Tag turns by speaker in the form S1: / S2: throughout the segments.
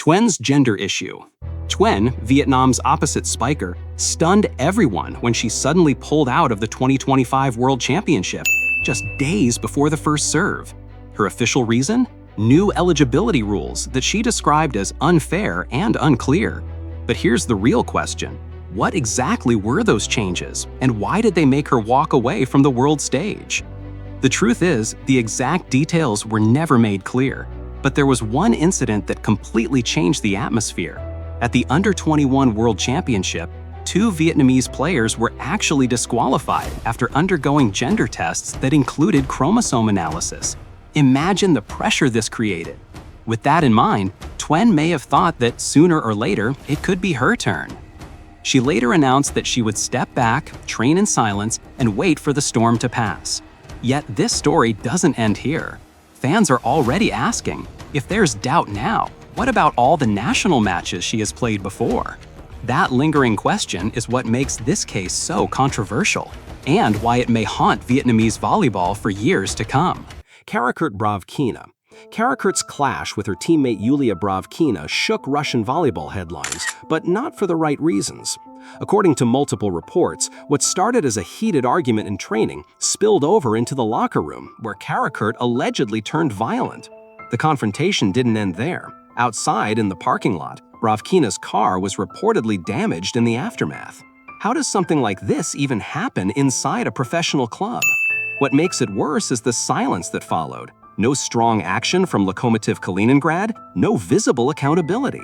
S1: Tuyen's gender issue. Tuyen, Vietnam's opposite spiker, stunned everyone when she suddenly pulled out of the 2025 World Championship, just days before the first serve. Her official reason? New eligibility rules that she described as unfair and unclear. But here's the real question. What exactly were those changes, and why did they make her walk away from the world stage? The truth is, the exact details were never made clear, but there was one incident that completely changed the atmosphere. At the Under-21 World Championship, 2 Vietnamese players were actually disqualified after undergoing gender tests that included chromosome analysis. Imagine the pressure this created. With that in mind, Tuyen may have thought that sooner or later it could be her turn. She later announced that she would step back, train in silence, and wait for the storm to pass. Yet this story doesn't end here. Fans are already asking, if there's doubt now, what about all the national matches she has played before? That lingering question is what makes this case so controversial, and why it may haunt Vietnamese volleyball for years to come.
S2: Karakurt Bravkina. Karakurt's clash with her teammate Yulia Bravkina shook Russian volleyball headlines, but not for the right reasons. According to multiple reports, what started as a heated argument in training spilled over into the locker room, where Karakurt allegedly turned violent. The confrontation didn't end there. Outside in the parking lot, Bravkina's car was reportedly damaged in the aftermath. How does something like this even happen inside a professional club? What makes it worse is the silence that followed. No strong action from Lokomotiv Kaliningrad, no visible accountability.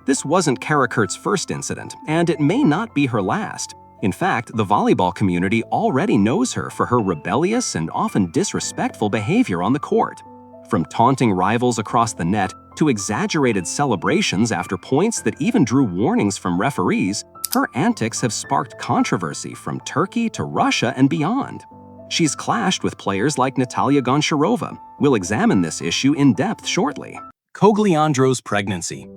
S2: This wasn't Karakurt's first incident, and it may not be her last. In fact, the volleyball community already knows her for her rebellious and often disrespectful behavior on the court. From taunting rivals across the net to exaggerated celebrations after points that even drew warnings from referees, her antics have sparked controversy from Turkey to Russia and beyond. She's clashed with players like Natalia Goncharova. We'll examine this issue in depth shortly.
S1: Cogliandro's pregnancy.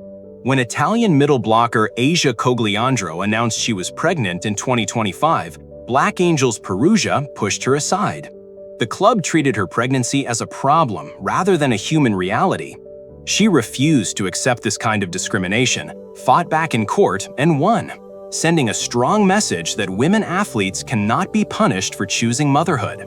S1: When Italian middle blocker Asia Cogliandro announced she was pregnant in 2025, Black Angels Perugia pushed her aside. The club treated her pregnancy as a problem rather than a human reality. She refused to accept this kind of discrimination, fought back in court, and won, sending a strong message that women athletes cannot be punished for choosing motherhood.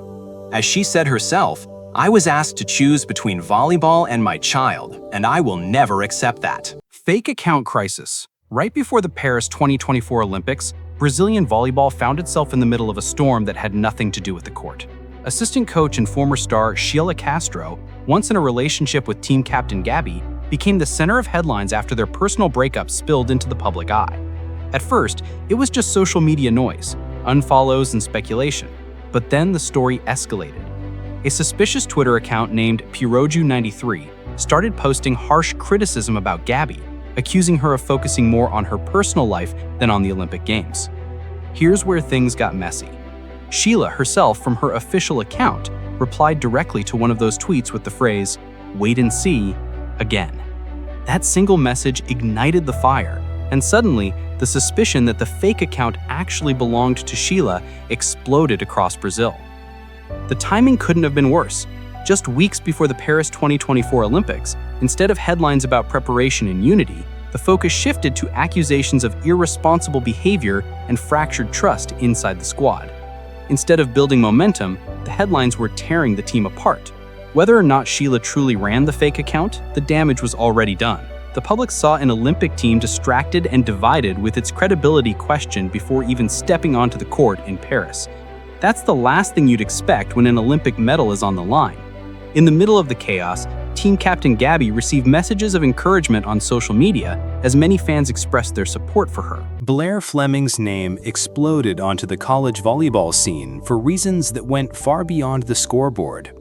S1: As she said herself, "I was asked to choose between volleyball and my child, and I will never accept that." Fake account crisis. Right before the Paris 2024 Olympics, Brazilian volleyball found itself in the middle of a storm that had nothing to do with the court. Assistant coach and former star Sheilla Castro, once in a relationship with team captain Gabby, became the center of headlines after their personal breakup spilled into the public eye. At first, it was just social media noise, unfollows and speculation, but then the story escalated. A suspicious Twitter account named Piroju93 started posting harsh criticism about Gabby, accusing her of focusing more on her personal life than on the Olympic Games. Here's where things got messy. Sheilla herself, from her official account, replied directly to one of those tweets with the phrase, "Wait and see," again. That single message ignited the fire, and suddenly, the suspicion that the fake account actually belonged to Sheilla exploded across Brazil. The timing couldn't have been worse. Just weeks before the Paris 2024 Olympics, instead of headlines about preparation and unity, the focus shifted to accusations of irresponsible behavior and fractured trust inside the squad. Instead of building momentum, the headlines were tearing the team apart. Whether or not Sheilla truly ran the fake account, the damage was already done. The public saw an Olympic team distracted and divided with its credibility questioned before even stepping onto the court in Paris. That's the last thing you'd expect when an Olympic medal is on the line. In the middle of the chaos, team captain Gabby received messages of encouragement on social media as many fans expressed their support for her.
S3: Blair Fleming's name exploded onto the college volleyball scene for reasons that went far beyond the scoreboard.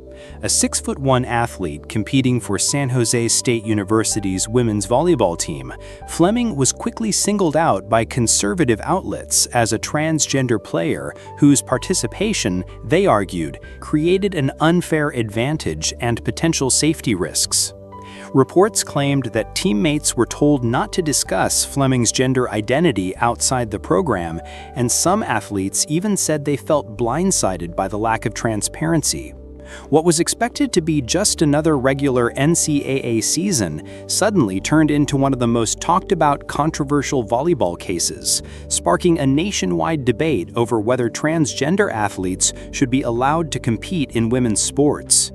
S3: A 6'1" athlete competing for San Jose State University's women's volleyball team, Fleming was quickly singled out by conservative outlets as a transgender player whose participation, they argued, created an unfair advantage and potential safety risks. Reports claimed that teammates were told not to discuss Fleming's gender identity outside the program, and some athletes even said they felt blindsided by the lack of transparency. What was expected to be just another regular NCAA season suddenly turned into one of the most talked about controversial volleyball cases, sparking a nationwide debate over whether transgender athletes should be allowed to compete in women's sports.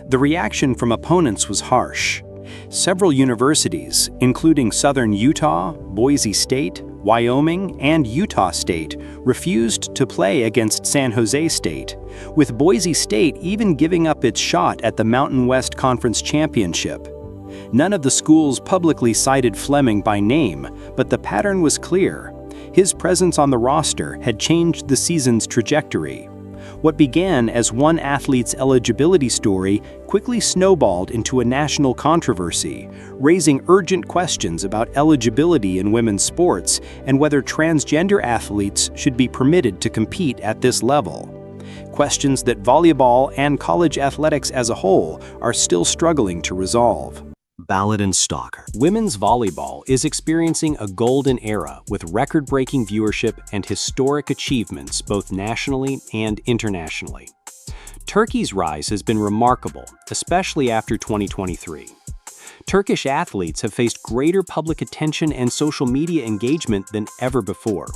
S3: The reaction from opponents was harsh. Several universities, including Southern Utah, Boise State, Wyoming, and Utah State, refused to play against San Jose State, with Boise State even giving up its shot at the Mountain West Conference Championship. None of the schools publicly cited Fleming by name, but the pattern was clear. His presence on the roster had changed the season's trajectory. What began as one athlete's eligibility story quickly snowballed into a national controversy, raising urgent questions about eligibility in women's sports and whether transgender athletes should be permitted to compete at this level. Questions that volleyball and college athletics as a whole are still struggling to resolve.
S2: Baladın stalker.
S1: Women's volleyball is experiencing a golden era with record-breaking viewership and historic achievements both nationally and internationally. Turkey's rise has been remarkable, especially after 2023. Turkish athletes have faced greater public attention and social media engagement than ever before.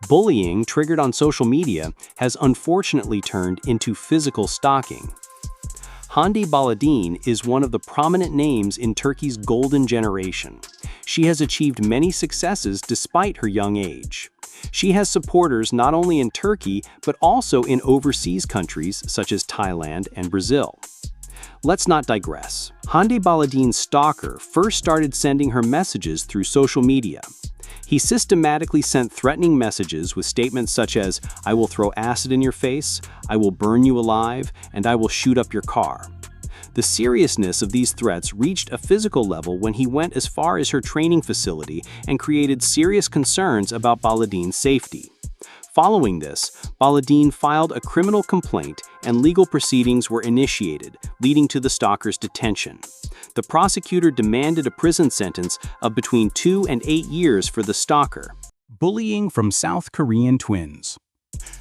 S1: Bullying triggered on social media has unfortunately turned into physical stalking. Hande Baladın is one of the prominent names in Turkey's golden generation. She has achieved many successes despite her young age. She has supporters not only in Turkey but also in overseas countries such as Thailand and Brazil. Let's not digress. Hande Baladın's stalker first started sending her messages through social media. He systematically sent threatening messages with statements such as, "I will throw acid in your face, I will burn you alive, and I will shoot up your car." The seriousness of these threats reached a physical level when he went as far as her training facility and created serious concerns about Baladın's safety. Following this, Baladın filed a criminal complaint and legal proceedings were initiated, leading to the stalker's detention. The prosecutor demanded a prison sentence of between 2 and 8 years for the stalker.
S4: Bullying from South Korean twins.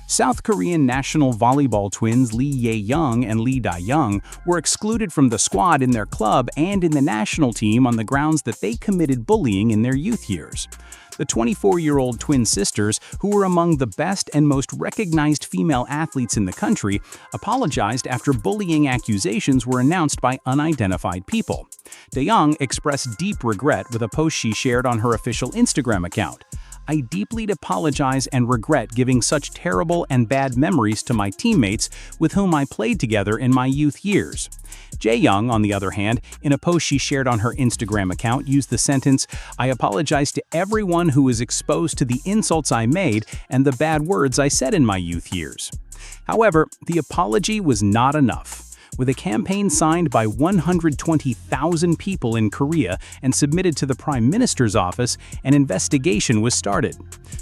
S4: South Korean national volleyball twins Lee Ye-young and Lee Da-young were excluded from the squad in their club and in the national team on the grounds that they committed bullying in their youth years. The 24-year-old twin sisters, who were among the best and most recognized female athletes in the country, apologized after bullying accusations were announced by unidentified people. Da-young expressed deep regret with a post she shared on her official Instagram account. "I deeply apologize and regret giving such terrible and bad memories to my teammates with whom I played together in my youth years." Jae-young, on the other hand, in a post she shared on her Instagram account, used the sentence, "I apologize to everyone who was exposed to the insults I made and the bad words I said in my youth years." However, the apology was not enough. With a campaign signed by 120,000 people in Korea and submitted to the Prime Minister's office, an investigation was started.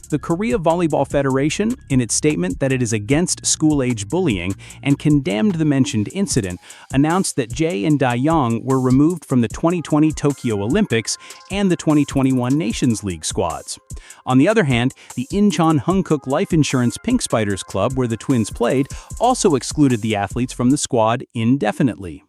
S4: The Korea Volleyball Federation, in its statement that it is against school-age bullying and condemned the mentioned incident, announced that Jae and Da-young were removed from the 2020 Tokyo Olympics and the 2021 Nations League squads. On the other hand, the Incheon Hungkook Life Insurance Pink Spiders Club, where the twins played, also excluded the athletes from the squad indefinitely.